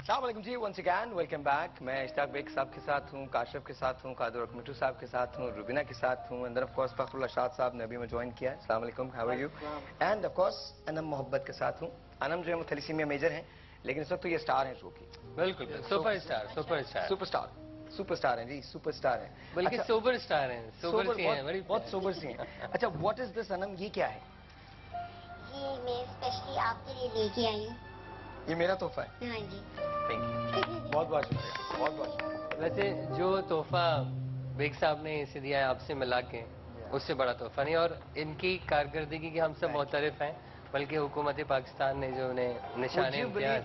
अस्सलाम वालेकुम जी, once again welcome back. मैं इश्ताक बेग साहब के साथ हूँ, काशिफ के साथ हूँ, कादर मिठू साहब के साथ हूँ, रुबीना के साथ हूँ, एंड ऑफ कोर्स फखरुल शाद साहब ने अभी में ज्वाइन किया है। अस्सलाम वालेकुम, how are you? And of course Anam मोहब्बत के साथ हूँ। अनम जो है वो थैलेसीमिया मेजर हैं, लेकिन इस वक्त तो ये स्टार हैं शो की। बिल्कुल सुपरस्टार सुपरस्टार सुपरस्टार सुपरस्टार हैं जी, सुपरस्टार हैं, बल्कि सोबर स्टार हैं, सोबर सी हैं, बड़ी बहुत सोबर सी हैं। अच्छा, व्हाट इज दिस अनम, ये क्या है? ये मैं स्पेशली आपके लिए लेके आई हूँ। ये मेरा तोहफा है। हाँ जी। थैंक यू, बहुत बहुत शुक्रिया, बहुत बहुत शुक्रिया। वैसे जो तोहफा बेग साहब ने इसे दिया है आपसे मिला के, उससे बड़ा तोहफा नहीं। और इनकी कारकर्दगी की हम सब मोतरफ हैं, बल्कि हुकूमत पाकिस्तान ने जो उन्हें निशाने इम्तियाज।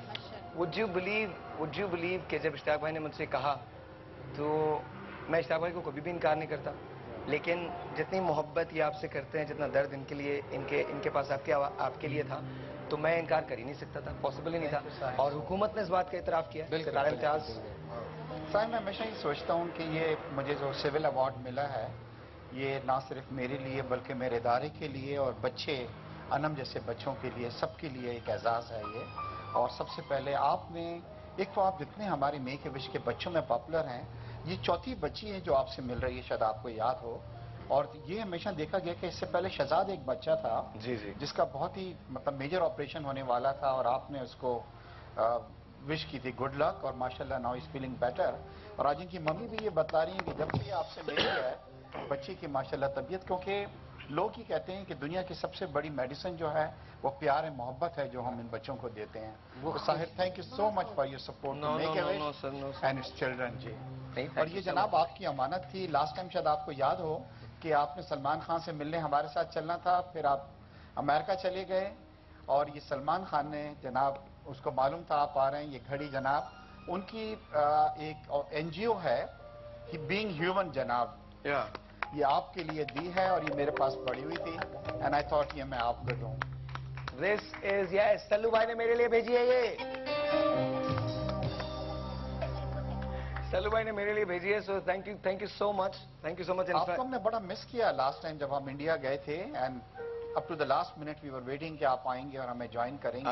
वुड यू बिलीव कि जब इश्ताक भाई ने मुझसे कहा तो मैं इश्ताक भाई को कभी भी इनकार नहीं करता, लेकिन जितनी मोहब्बत ये आपसे करते हैं, जितना दर्द इनके लिए इनके पास आपके लिए था, तो मैं इनकार कर ही नहीं सकता था, पॉसिबल ही नहीं था। और हुकूमत ने इस बात का इतराफ किया, सितारा इम्तियाज। साहब, मैं हमेशा ही सोचता हूँ कि ये मुझे जो सिविल अवार्ड मिला है, ये ना सिर्फ मेरे लिए बल्कि मेरे इदारे के लिए और बच्चे अनम जैसे बच्चों के लिए, सबके लिए एक एजाज़ है ये। और सबसे पहले आपने, एक तो आप जितने हमारे मेक ए विश के बच्चों में पॉपुलर हैं, ये चौथी बच्ची है जो आपसे मिल रही है, शायद आपको याद हो। और ये हमेशा देखा गया कि इससे पहले शहजाद एक बच्चा था जी जी, जिसका बहुत ही मतलब मेजर ऑपरेशन होने वाला था, और आपने उसको विश की थी गुड लक, और माशाल्लाह नाउ इज फीलिंग बेटर। और आज इनकी मम्मी भी ये बता रही हैं कि जब से ये आपसे मिली है बच्ची की माशाल्लाह तबीयत, क्योंकि लोग ही कहते हैं कि दुनिया की सबसे बड़ी मेडिसिन जो है वो प्यार है, मोहब्बत है, जो हम इन बच्चों को देते हैं। तो Sahir, thank you so much for your support to make a wish and it's children ji. और ये जनाब आपकी अमानत थी। लास्ट टाइम शायद आपको याद हो कि आपने सलमान खान से मिलने हमारे साथ चलना था, फिर आप अमेरिका चले गए, और ये सलमान खान ने जनाब, उसको मालूम था आप आ रहे हैं, ये घड़ी जनाब उनकी एक एनजीओ है बीइंग ह्यूमन जनाब, ये आपके लिए दी है, और ये मेरे पास पड़ी हुई थी, एंड आई थॉट ये मैं आपको दूं। दिस इज यस, सल्लू भाई ने मेरे लिए भेजी है ये, सल्लू भाई ने मेरे लिए भेजी है। So thank you so much, thank you so much. आपको हमने बड़ा मिस किया लास्ट टाइम जब हम इंडिया गए थे, and up to the last minute we were waiting कि आप आएंगे और हमें ज्वाइन करेंगे।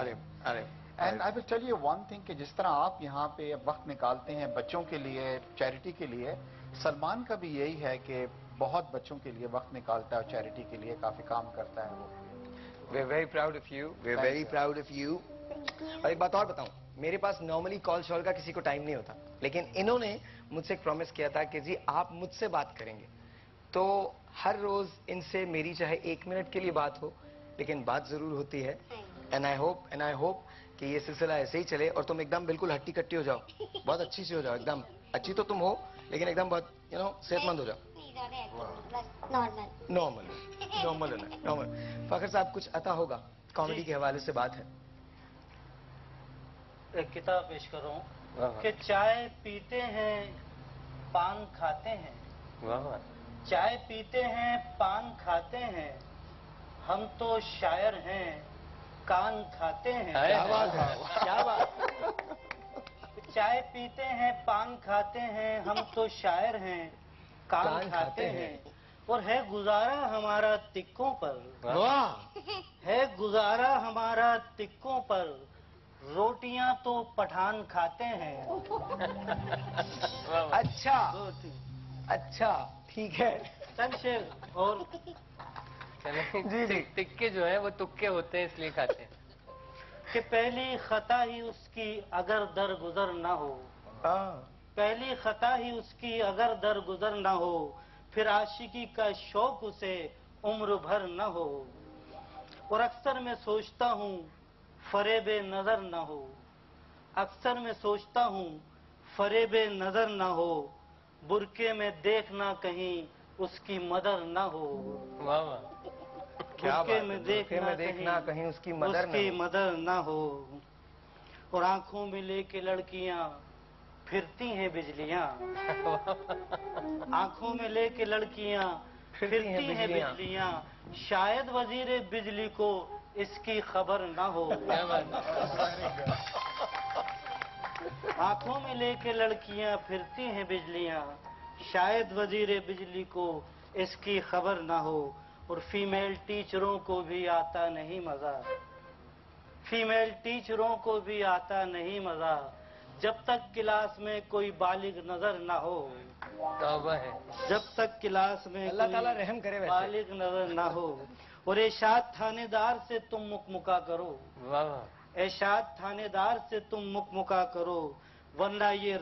And I will tell you one thing कि जिस तरह आप यहाँ पे वक्त निकालते हैं बच्चों के लिए, चैरिटी के लिए, सलमान का भी यही है कि बहुत बच्चों के लिए वक्त निकालता है और चैरिटी के लिए काफी काम करता है वो। We are very proud of you, we are very proud of you. और एक बात और बताऊं, मेरे पास नॉर्मली कॉल शॉल का किसी को टाइम नहीं होता, लेकिन इन्होंने मुझसे एक प्रॉमिस किया था कि जी आप मुझसे बात करेंगे, तो हर रोज इनसे मेरी चाहे 1 मिनट के लिए बात हो, लेकिन बात जरूर होती है। एंड आई होप कि ये सिलसिला ऐसे ही चले और तुम एकदम बिल्कुल हट्टी कट्टी हो जाओ, बहुत अच्छी सी हो जाओ, एकदम अच्छी तो तुम हो, लेकिन एकदम बहुत सेहतमंद हो जाओ। Normal normal normal. फखर साहब, कुछ अता होगा, कॉमेडी के हवाले से बात है। एक किताब पेश कर रहा हूँ कि चाय पीते हैं पान खाते हैं, चाय पीते हैं पान खाते हैं, हम तो शायर हैं कान खाते हैं। क्या बात है, क्या बात। चाय पीते हैं पान खाते हैं, हम तो शायर हैं कान खाते हैं, और है गुजारा हमारा तिक्कों पर, वाह, है गुजारा हमारा तिक्कों पर, रोटियां तो पठान खाते हैं। अच्छा अच्छा, ठीक है। चंद शेर और जी तिक्के जो है वो तुक्के होते हैं, इसलिए खाते हैं। कि पहली खता ही उसकी अगर दरगुजर ना हो, पहली खता ही उसकी अगर दरगुजर ना हो, फिर आशिकी का शौक उसे उम्र भर न हो। और अक्सर मैं सोचता हूँ फरेबे नजर न हो, अक्सर मैं सोचता हूँ फरेबे नजर न हो, बुरके में देखना कहीं उसकी मदर न हो। वाह वाह, बुरके में देखना कहीं उसकी मदर न हो। और आंखों में लेके लड़कियां फिरती हैं बिजलियां, आंखों में लेके लड़कियां फिरती हैं बिजलियां, शायद वजीर बिजली को इसकी खबर ना हो। आंखों में लेके लड़कियां फिरती हैं बिजलियां, शायद वजीर बिजली को इसकी खबर ना हो। और फीमेल टीचरों को भी आता नहीं मजा, फीमेल टीचरों को भी आता नहीं मजा, जब तक क्लास में कोई बालिग नजर ना हो, तौबा है। जब तक क्लास में अल्लाह कोई ताला रहम करे वैसे। बालिग नजर ना हो, और एरशाद थानेदार से तुम मुकमुका करो, वाह वाह। एरशाद थानेदार से तुम मुकमुका करो, वरना ये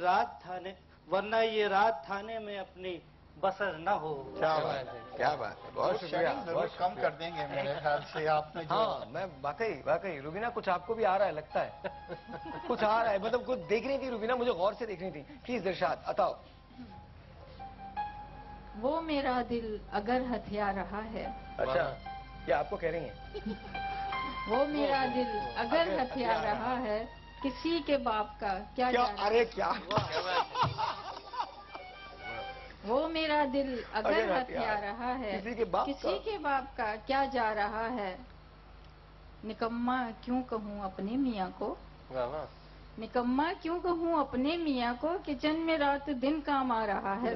रात थाने में अपनी बसर न हो। क्या बात है, क्या बात है, बहुत शुक्रिया। जरूर कम कर देंगे मेरे ख्याल से आपने जो। हाँ, मैं वाकई रुबीना कुछ आपको भी आ रहा है लगता है। कुछ आ रहा है, मतलब कुछ देख रही थी रुबीना, मुझे गौर से देखनी थी। प्लीज इरशाद अताओ। वो मेरा दिल अगर हथिया रहा है। अच्छा, ये आपको कह रही हैं? वो मेरा दिल अगर हथिया रहा है, किसी के बाप का क्या क्या? जाना। अरे क्या, वो मेरा दिल अगर अगर हथिया रहा है, किसी के बाप का क्या जा रहा है। निकम्मा क्यों कहूँ अपने मियाँ को, वाह वाह। निकम्मा क्यों कहूँ अपने मियाँ को, किचन में रात दिन काम आ रहा है।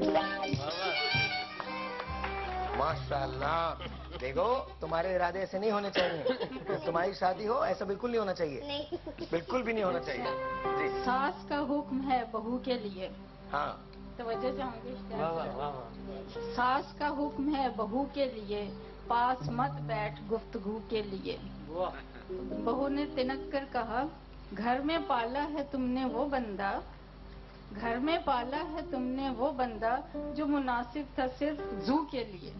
माशाल्लाह। देखो, तुम्हारे इरादे ऐसे नहीं होने चाहिए। तुम्हारी शादी हो ऐसा बिल्कुल नहीं होना चाहिए। नहीं। बिल्कुल भी नहीं होना चाहिए जी। सास का हुक्म है बहू के लिए। हाँ, तवज्जो चाहूंगी इस वाह वाह तरफ। वाह वाह। सास का हुक्म है बहू के लिए, पास मत बैठ गुफ्तगू के लिए। बहू ने तिनक कर कहा, घर में पाला है तुमने वो बंदा, घर में पाला है तुमने वो बंदा, जो मुनासिब था सिर्फ जू के लिए।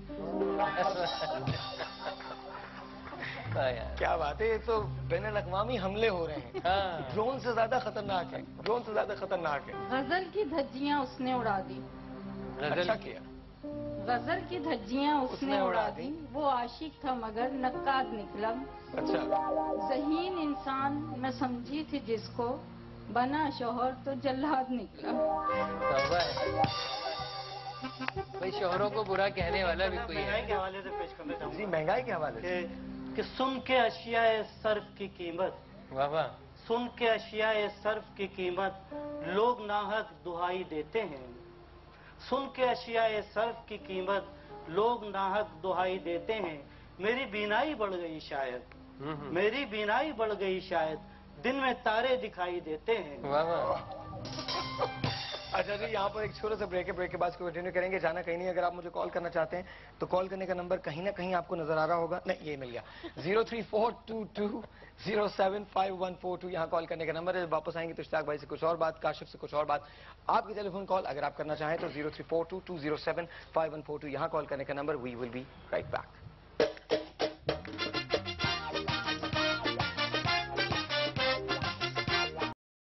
वाह यार। क्या बात है, ये तो बैनुल अक़वामी हमले हो रहे हैं। हाँ। ड्रोन से ज्यादा खतरनाक है, ड्रोन से ज्यादा खतरनाक है। गजल की धज्जियां उसने उड़ा दी, अच्छा किया। गजल की धज्जियां उसने उड़ा दी। वो आशिक था मगर नक्काद निकला। अच्छा, ज़हीन इंसान मैं समझी थी जिसको, बना शोहर तो जल्लाद निकला। तौबा है। भाई शोहरों को बुरा कहने वाला भी कोई महंगाई के है। हवाले से पेश करना जी चाहूंगा महंगाई के हवाले से। कि सुन के अशियाए सर्फ की कीमत, वाह वाह। सुन के अशियाए सर्फ की कीमत, लोग नाहक दुहाई देते हैं। सुन के अशियाए सर्फ की कीमत, लोग नाहक दुहाई देते हैं। मेरी बीनाई बढ़ गई शायद, मेरी बीनाई बढ़ गई शायद, दिन में तारे दिखाई देते हैं। वाह वाह। अच्छा जी, यहाँ पर एक छोटा सा ब्रेक है, ब्रेक के बाद कंटिन्यू करेंगे। जाना कहीं नहीं। अगर आप मुझे कॉल करना चाहते हैं तो कॉल करने का नंबर कहीं ना कहीं आपको नजर आ रहा होगा। नहीं, ये मिल गया, 034220754142। यहाँ कॉल करने का नंबर है। वापस आएंगे तो इश्तियाक भाई से कुछ और बात, काशिफ से कुछ और बात। आपकी टेलीफोन कॉल अगर आप करना चाहें तो 034220754142 यहाँ कॉल करने का number. We will be right back.